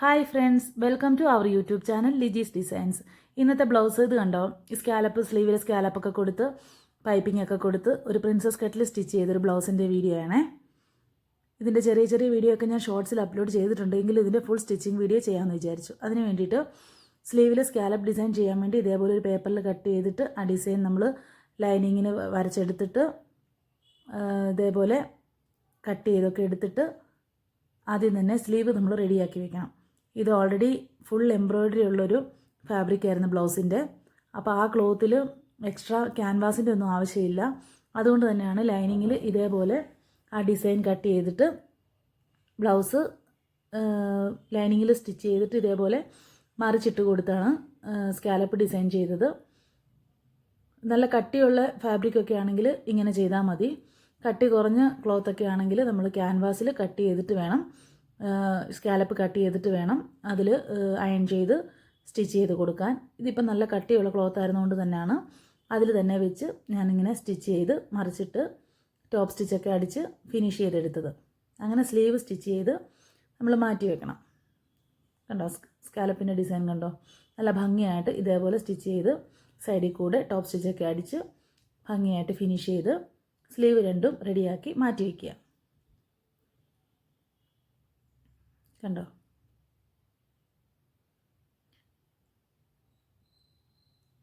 Hi friends, welcome to our YouTube channel Liji's designs. ഇന്നത്തെ blouse ഇത് കണ്ടോ, സ്കാലപ്പ് സ്ലീവിൽ സ്കാലപ്പൊക്കെ കൊടുത്ത് പൈപ്പിംഗ് ഒക്കെ കൊടുത്ത് ഒരു പ്രിൻസസ് കട്ടിൽ സ്റ്റിച്ച് ചെയ്തൊരു ബ്ലൗസിൻ്റെ വീഡിയോ ആണേ. ഇതിൻ്റെ ചെറിയ ചെറിയ വീഡിയോ ഒക്കെ ഞാൻ ഷോർട്സിൽ അപ്ലോഡ് ചെയ്തിട്ടുണ്ടെങ്കിൽ ഇതിൻ്റെ ഫുൾ സ്റ്റിച്ചിങ് വീഡിയോ ചെയ്യാമെന്ന് വിചാരിച്ചു. അതിന് വേണ്ടിയിട്ട് സ്ലീവിൽ സ്കാലപ്പ് ഡിസൈൻ ചെയ്യാൻ വേണ്ടി ഇതേപോലെ ഒരു പേപ്പറിൽ കട്ട് ചെയ്തിട്ട് ആ ഡിസൈൻ നമ്മൾ ലൈനിങ്ങിന് വരച്ചെടുത്തിട്ട് ഇതേപോലെ കട്ട് ചെയ്തൊക്കെ എടുത്തിട്ട് ആദ്യം തന്നെ സ്ലീവ് നമ്മൾ റെഡിയാക്കി വെക്കണം. ഇത് ഓൾറെഡി ഫുൾ എംബ്രോയ്ഡറി ഉള്ളൊരു ഫാബ്രിക് ആയിരുന്നു ബ്ലൗസിൻ്റെ. അപ്പോൾ ആ ക്ലോത്തിൽ എക്സ്ട്രാ ക്യാൻവാസിൻ്റെ ഒന്നും ആവശ്യമില്ല. അതുകൊണ്ട് തന്നെയാണ് ലൈനിങ്ങിൽ ഇതേപോലെ ആ ഡിസൈൻ കട്ട് ചെയ്തിട്ട് ബ്ലൗസ് ലൈനിങ്ങിൽ സ്റ്റിച്ച് ചെയ്തിട്ട് ഇതേപോലെ മറിച്ചിട്ട് കൊടുത്താണ് സ്കാലപ്പ് ഡിസൈൻ ചെയ്തത്. നല്ല കട്ടിയുള്ള ഫാബ്രിക്കൊക്കെ ആണെങ്കിൽ ഇങ്ങനെ ചെയ്താൽ മതി. കട്ടി കുറഞ്ഞ ക്ലോത്തൊക്കെ ആണെങ്കിൽ നമ്മൾ ക്യാൻവാസിൽ കട്ട് ചെയ്തിട്ട് വേണം, സ്കാലപ്പ് കട്ട് ചെയ്തിട്ട് വേണം അതിൽ അയൺ ചെയ്ത് സ്റ്റിച്ച് ചെയ്ത് കൊടുക്കാൻ. ഇതിപ്പോൾ നല്ല കട്ടിയുള്ള ക്ലോത്ത് ആയിരുന്നുകൊണ്ട് തന്നെയാണ് അതിൽ തന്നെ വെച്ച് ഞാനിങ്ങനെ സ്റ്റിച്ച് ചെയ്ത് മറിച്ചിട്ട് ടോപ്പ് സ്റ്റിച്ചൊക്കെ അടിച്ച് ഫിനിഷ് ചെയ്തെടുത്തത്. അങ്ങനെ സ്ലീവ് സ്റ്റിച്ച് ചെയ്ത് നമ്മൾ മാറ്റി വെക്കണം. കണ്ടോ, സ്കാലപ്പിൻ്റെ ഡിസൈൻ കണ്ടോ, നല്ല ഭംഗിയായിട്ട് ഇതേപോലെ സ്റ്റിച്ച് ചെയ്ത് സൈഡിൽ കൂടെ ടോപ്പ് സ്റ്റിച്ചൊക്കെ അടിച്ച് ഭംഗിയായിട്ട് ഫിനിഷ് ചെയ്ത് സ്ലീവ് രണ്ടും റെഡിയാക്കി മാറ്റി വയ്ക്കുക. കണ്ടോ,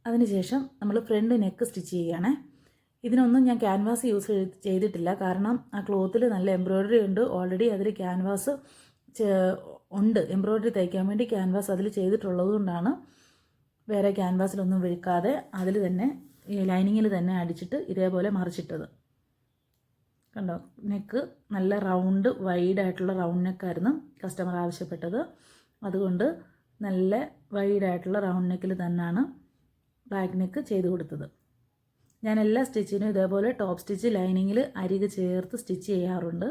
അതിനുശേഷം നമ്മൾ ഫ്രണ്ട് നെക്ക് സ്റ്റിച്ച് ചെയ്യുകയാണേ. ഇതിനൊന്നും ഞാൻ ക്യാൻവാസ് യൂസ് ചെയ്തിട്ടില്ല, കാരണം ആ ക്ലോത്തിൽ നല്ല എംബ്രോയ്ഡറി ഉണ്ട്. ഓൾറെഡി അതിൽ ക്യാൻവാസ് ഉണ്ട്, എംബ്രോയ്ഡറി തയ്ക്കാൻ വേണ്ടി ക്യാൻവാസ് അതിൽ ചെയ്തിട്ടുള്ളത് കൊണ്ടാണ് വേറെ ക്യാൻവാസിലൊന്നും വിൽക്കാതെ അതിൽ തന്നെ ഈ ലൈനിങ്ങിൽ തന്നെ അടിച്ചിട്ട് ഇതേപോലെ മറിച്ചിട്ടത്. കണ്ടോ, നെക്ക് നല്ല റൗണ്ട് വൈഡായിട്ടുള്ള റൗണ്ട് നെക്കായിരുന്നു കസ്റ്റമർ ആവശ്യപ്പെട്ടത്. അതുകൊണ്ട് നല്ല വൈഡായിട്ടുള്ള റൗണ്ട് നെക്കിൽ തന്നെയാണ് ബാക്ക് നെക്ക് ചെയ്ത് കൊടുത്തത്. ഞാൻ എല്ലാ സ്റ്റിച്ചിനും ഇതേപോലെ ടോപ്പ് സ്റ്റിച്ച് ലൈനിങ്ങിൽ അരികെ ചേർത്ത് സ്റ്റിച്ച് ചെയ്യാറുണ്ട്.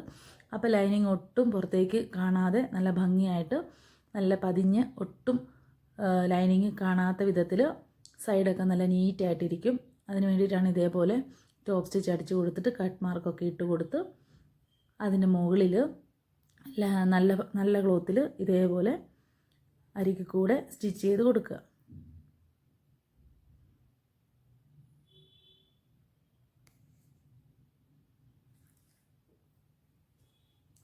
അപ്പോൾ ലൈനിങ് ഒട്ടും പുറത്തേക്ക് കാണാതെ നല്ല ഭംഗിയായിട്ട് നല്ല പതിഞ്ഞ് ഒട്ടും ലൈനിങ് കാണാത്ത വിധത്തിൽ സൈഡൊക്കെ നല്ല നീറ്റായിട്ടിരിക്കും. അതിന് വേണ്ടിയിട്ടാണ് ഇതേപോലെ ടോപ്പ് സ്റ്റിച്ച് അടിച്ച് കൊടുത്തിട്ട് കട്ട് മാർക്കൊക്കെ ഇട്ട് കൊടുത്ത് അതിൻ്റെ മുകളിൽ നല്ല നല്ല ക്ലോത്തിൽ ഇതേപോലെ അരിക്ക് കൂടെ സ്റ്റിച്ച് ചെയ്ത് കൊടുക്കുക.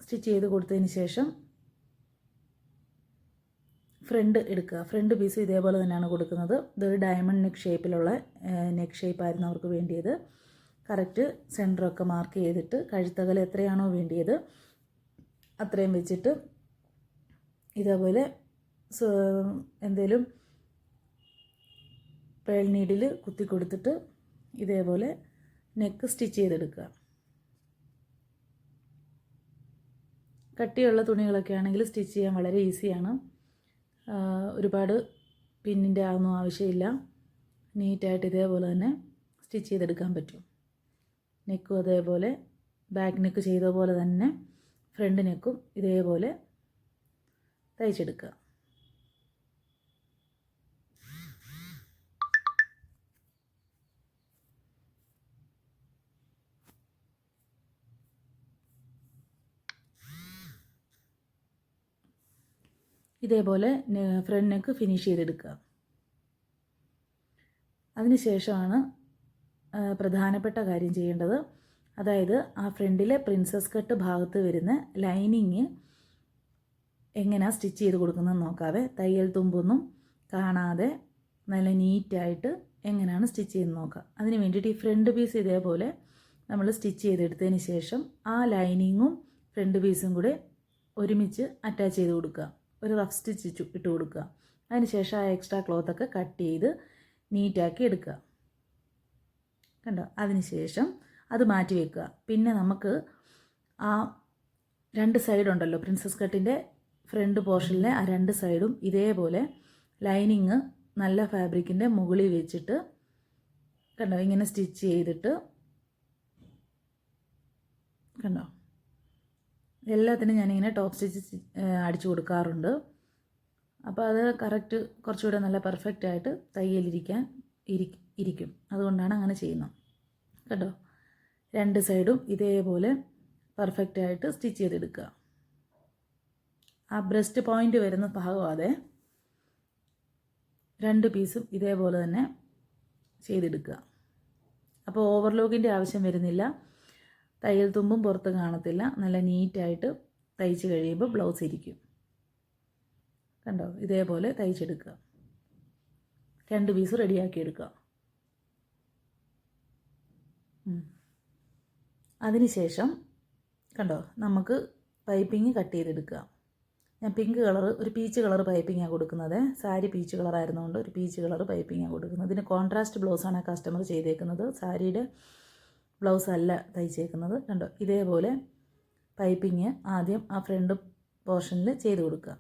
സ്റ്റിച്ച് ചെയ്ത് കൊടുത്തതിന് ശേഷം ഫ്രണ്ട് എടുക്കുക. ഫ്രണ്ട് പീസ് ഇതേപോലെ തന്നെയാണ് കൊടുക്കുന്നത്. ഇതൊരു ഡയമണ്ട് നെക്ക് ഷേപ്പിലുള്ള നെക്ക് ഷേപ്പായിരുന്നു അവർക്ക് വേണ്ടിയത്. കറക്റ്റ് സെൻറ്ററൊക്കെ മാർക്ക് ചെയ്തിട്ട് കഴുത്തകൽ എത്രയാണോ വേണ്ടിയത് അത്രയും വെച്ചിട്ട് ഇതേപോലെ എന്തേലും പേൾ നീഡിൽ കുത്തി കൊടുത്തിട്ട് ഇതേപോലെ നെക്ക് സ്റ്റിച്ച് ചെയ്തെടുക്കുക. കട്ടിയുള്ള തുണികളൊക്കെ ആണെങ്കിൽ സ്റ്റിച്ച് ചെയ്യാൻ വളരെ ഈസിയാണ്. ഒരുപാട് പിന്നിൻ്റെ ഒന്നും ആവശ്യമില്ല. നീറ്റായിട്ട് ഇതേപോലെ തന്നെ സ്റ്റിച്ച് ചെയ്തെടുക്കാൻ പറ്റും. നെക്കും അതേപോലെ ബാക്ക് നെക്ക് ചെയ്ത പോലെ തന്നെ ഫ്രണ്ട് നെക്കും ഇതേപോലെ തയ്ച്ചെടുക്കുക. ഇതേപോലെ ഫ്രണ്ട് നെക്ക് ഫിനിഷ് ചെയ്തെടുക്കുക. അതിനുശേഷമാണ് പ്രധാനപ്പെട്ട കാര്യം ചെയ്യേണ്ടത്. അതായത് ആ ഫ്രണ്ടിലെ പ്രിൻസസ് കട്ട് ഭാഗത്ത് വരുന്ന ലൈനിങ് എങ്ങനെയാണ് സ്റ്റിച്ച് ചെയ്ത് കൊടുക്കുന്നതെന്ന് നോക്കാതെ, തയ്യൽ തുമ്പൊന്നും കാണാതെ നല്ല നീറ്റായിട്ട് എങ്ങനെയാണ് സ്റ്റിച്ച് ചെയ്ത് നോക്കുക. അതിന് വേണ്ടിയിട്ട് ഈ ഫ്രണ്ട് പീസ് ഇതേപോലെ നമ്മൾ സ്റ്റിച്ച് ചെയ്തെടുത്തതിന് ശേഷം ആ ലൈനിങ്ങും ഫ്രണ്ട് പീസും കൂടെ ഒരുമിച്ച് അറ്റാച്ച് ചെയ്ത് കൊടുക്കുക. ഒരു റഫ് സ്റ്റിച്ച് ഇട്ട് കൊടുക്കുക. അതിനുശേഷം ആ എക്സ്ട്രാ ക്ലോത്തൊക്കെ കട്ട് ചെയ്ത് നീറ്റാക്കി എടുക്കുക. കണ്ടോ, അതിനുശേഷം അത് മാറ്റി വെക്കുക. പിന്നെ നമുക്ക് ആ രണ്ട് സൈഡുണ്ടല്ലോ പ്രിൻസസ് കട്ടിൻ്റെ ഫ്രണ്ട് പോർഷനിലെ ആ രണ്ട് സൈഡും ഇതേപോലെ ലൈനിങ് നല്ല ഫാബ്രിക്കിൻ്റെ മുകളിൽ വെച്ചിട്ട് കണ്ടോ ഇങ്ങനെ സ്റ്റിച്ച് ചെയ്തിട്ട് കണ്ടോ, എല്ലാത്തിനും ഞാനിങ്ങനെ ടോപ്പ് സ്റ്റിച്ച് അടിച്ചു കൊടുക്കാറുണ്ട്. അപ്പോൾ അത് കറക്റ്റ് കുറച്ചുകൂടെ നല്ല പെർഫെക്റ്റ് ആയിട്ട് തയ്യലിരിക്കാൻ ഇരിക്കും. അതുകൊണ്ടാണ് അങ്ങനെ ചെയ്യുന്നത്. കേട്ടോ, രണ്ട് സൈഡും ഇതേപോലെ പെർഫെക്റ്റ് ആയിട്ട് സ്റ്റിച്ച് ചെയ്തെടുക്കുക. ആ ബ്രസ്റ്റ് പോയിൻ്റ് വരുന്ന ഭാഗം അതെ 2 പീസും ഇതേപോലെ തന്നെ ചെയ്തെടുക്കുക. അപ്പോൾ ഓവർലോക്കിൻ്റെ ആവശ്യം വരുന്നില്ല, തയ്യൽ തുമ്പും പുറത്ത് കാണത്തില്ല, നല്ല നീറ്റായിട്ട് തയ്ച്ച് കഴിയുമ്പോൾ ബ്ലൗസ് ഇരിക്കും. കണ്ടോ, ഇതേപോലെ തയ്ച്ചെടുക്കുക. 2 പീസ് റെഡിയാക്കി എടുക്കുക. അതിനുശേഷം കണ്ടോ നമുക്ക് പൈപ്പിങ് കട്ട് ചെയ്തെടുക്കുക. ഞാൻ പിങ്ക് കളർ ഒരു പീച്ച് കളർ പൈപ്പിങ്ങാണ് കൊടുക്കുന്നത്. സാരി പീച്ച് കളറായിരുന്നുകൊണ്ട് ഒരു പീച്ച് കളർ പൈപ്പിങ്ങാണ് കൊടുക്കുന്നത്. ഇതിന് കോൺട്രാസ്റ്റ് ബ്ലൗസാണ് കസ്റ്റമർ ചെയ്തേക്കുന്നത്, സാരിയുടെ ബ്ലൗസ് അല്ല തയ്ച്ചേക്കുന്നത്. കണ്ടോ, ഇതേപോലെ പൈപ്പിങ് ആദ്യം ആ ഫ്രണ്ട് പോർഷനിൽ ചെയ്ത് കൊടുക്കുക.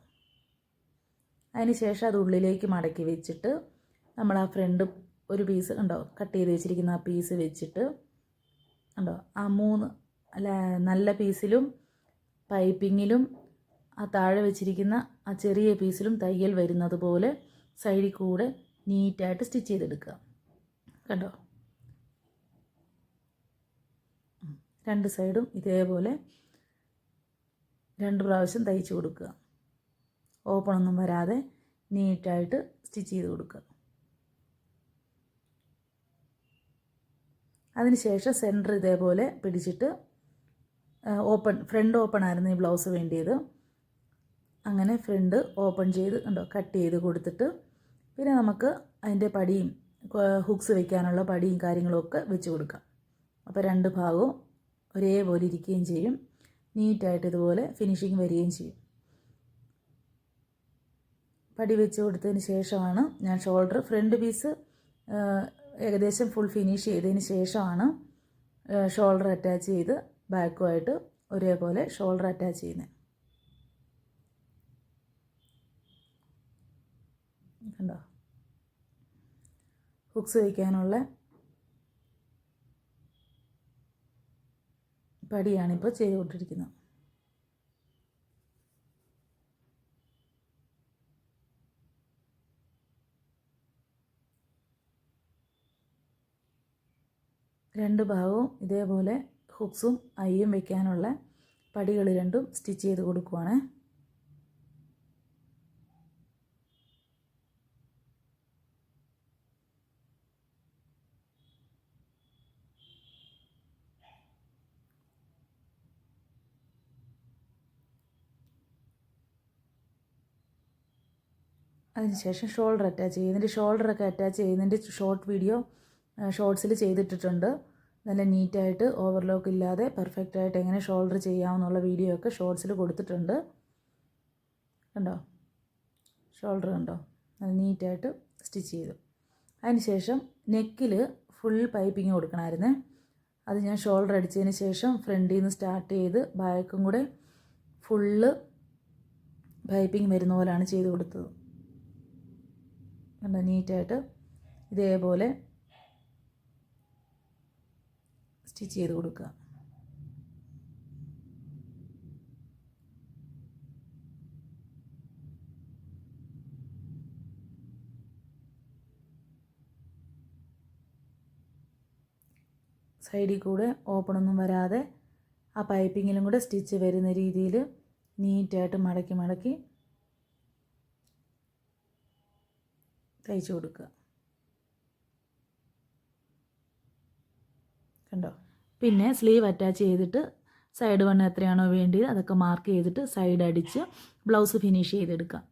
അതിന് ശേഷം അത് ഉള്ളിലേക്ക് മടക്കി വെച്ചിട്ട് നമ്മൾ ആ ഫ്രണ്ട് ഒരു പീസ് കണ്ടോ കട്ട് ചെയ്ത് വെച്ചിരിക്കുന്ന ആ പീസ് വെച്ചിട്ട് കണ്ടോ ആ 3 നല്ല പീസിലും പൈപ്പിങ്ങിലും ആ താഴെ വെച്ചിരിക്കുന്ന ആ ചെറിയ പീസിലും തയ്യൽ വരുന്നത് പോലെ സൈഡിൽ കൂടെ നീറ്റായിട്ട് സ്റ്റിച്ച് ചെയ്തെടുക്കുക. കണ്ടോ, 2 സൈഡും ഇതേപോലെ 2 പ്രാവശ്യം തയ്ച്ചു കൊടുക്കുക. ഓപ്പണൊന്നും വരാതെ നീറ്റായിട്ട് സ്റ്റിച്ച് ചെയ്ത് കൊടുക്കുക. അതിനുശേഷം സെൻറ്റർ ഇതേപോലെ പിടിച്ചിട്ട് ഫ്രണ്ട് ഓപ്പൺ ആയിരുന്നു ഈ ബ്ലൗസ് വേണ്ടിയത്. അങ്ങനെ ഫ്രണ്ട് ഓപ്പൺ ചെയ്ത് കണ്ടോ കട്ട് ചെയ്ത് കൊടുത്തിട്ട് പിന്നെ നമുക്ക് അതിൻ്റെ പടിയും ഹുക്സ് വെക്കാനുള്ള പടിയും കാര്യങ്ങളൊക്കെ വെച്ച് കൊടുക്കാം. അപ്പോൾ 2 ഭാഗവും ഒരേപോലെ ഇരിക്കുകയും ചെയ്യും, നീറ്റായിട്ട് ഇതുപോലെ ഫിനിഷിങ് വരികയും ചെയ്യും. പടി വെച്ച് കൊടുത്തതിന് ശേഷമാണ് ഞാൻ ഷോൾഡർ ഫ്രണ്ട് പീസ് ഏകദേശം ഫുൾ ഫിനിഷ് ചെയ്തതിന് ശേഷമാണ് ഷോൾഡർ അറ്റാച്ച് ചെയ്ത് ബാക്കുമായിട്ട് ഒരേപോലെ ഷോൾഡർ അറ്റാച്ച് ചെയ്യുന്നത്. കണ്ടോ, ഹുക്സ് വയ്ക്കാനുള്ള പടിയാണിപ്പോൾ ചെയ്തുകൊണ്ടിരിക്കുന്നത്. രണ്ട് ഭാഗവും ഇതേപോലെ ഹുക്സും ഐയും വെക്കാനുള്ള പടികൾ രണ്ടും സ്റ്റിച്ച് ചെയ്ത് കൊടുക്കുവാണ്. അതിനുശേഷം ഷോൾഡർ അറ്റാച്ച് ചെയ്യും. ഇതിൻ്റെ ഷോൾഡറൊക്കെ അറ്റാച്ച് ചെയ്യുന്നതിൻ്റെ ഷോർട്ട് വീഡിയോ ഷോർട്സിൽ ചെയ്തിട്ടിട്ടുണ്ട്. നല്ല നീറ്റായിട്ട് ഓവർലോക്ക് ഇല്ലാതെ പെർഫെക്റ്റായിട്ട് എങ്ങനെ ഷോൾഡർ ചെയ്യാമെന്നുള്ള വീഡിയോ ഒക്കെ ഷോർട്സിൽ കൊടുത്തിട്ടുണ്ട്. കണ്ടോ, ഷോൾഡർ കണ്ടോ, നല്ല നീറ്റായിട്ട് സ്റ്റിച്ച് ചെയ്തു. അതിനുശേഷം നെക്കിൽ ഫുൾ പൈപ്പിങ് കൊടുക്കണമായിരുന്നേ. അത് ഞാൻ ഷോൾഡർ അടിച്ചതിന് ശേഷം ഫ്രണ്ടിൽ നിന്ന് സ്റ്റാർട്ട് ചെയ്ത് ബാക്കും കൂടെ ഫുള്ള് പൈപ്പിങ് വരുന്ന പോലെയാണ് ചെയ്ത് കൊടുത്തത്. കണ്ടോ, നീറ്റായിട്ട് ഇതേപോലെ സ്റ്റിച്ച് ചെയ്ത് കൊടുക്കുക. സൈഡിൽ കൂടെ ഓപ്പണൊന്നും വരാതെ ആ പൈപ്പിങ്ങിലും കൂടെ സ്റ്റിച്ച് വരുന്ന രീതിയിൽ നീറ്റായിട്ട് മടക്കി മടക്കി തയ്ച്ചു കൊടുക്കുക. കണ്ടോ, പിന്നെ സ്ലീവ് അറ്റാച്ച് ചെയ്തിട്ട് സൈഡ് വണ്ണം എത്രയാണോ വേണ്ടത് അതൊക്കെ മാർക്ക് ചെയ്തിട്ട് സൈഡ് അടിച്ച് ബ്ലൗസ് ഫിനിഷ് ചെയ്തെടുക്കാം.